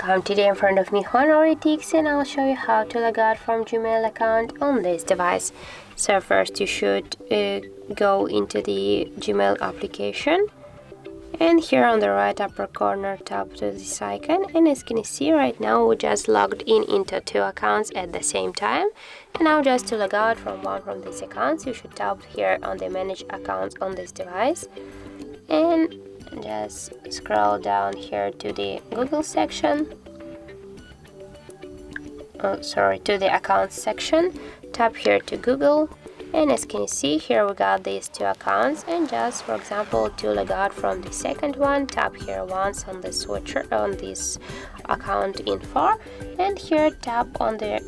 Welcome. Today in front of me HardReset, and I'll show you how to log out from Gmail account on this device. So first you should go into the Gmail application, and here on the right upper corner tap to this icon, and as you can see right now we just logged in into two accounts at the same time. And now just to log out from one from these accounts, you should tap here on the manage accounts on this device and just scroll down here to the Google section, to the accounts section. Tap here to Google, and as you can see here we got these two accounts, and just for example to log out from the second one, tap here once on the switcher on this account info, and here tap on the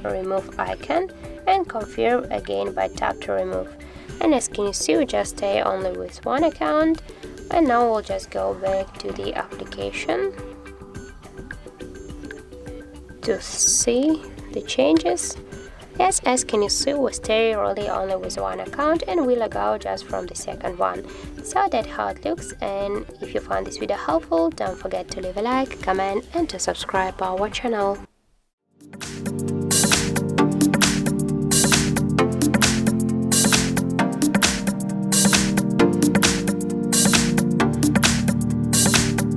remove icon and confirm again by tap to remove. And as you can see, we just stay only with one account. And now we'll just go back to the application to see the changes. Yes, as can you see, we stay really only with one account and we log out just from the second one. So that's how it looks. And if you found this video helpful, don't forget to leave a like, comment and to subscribe our channel.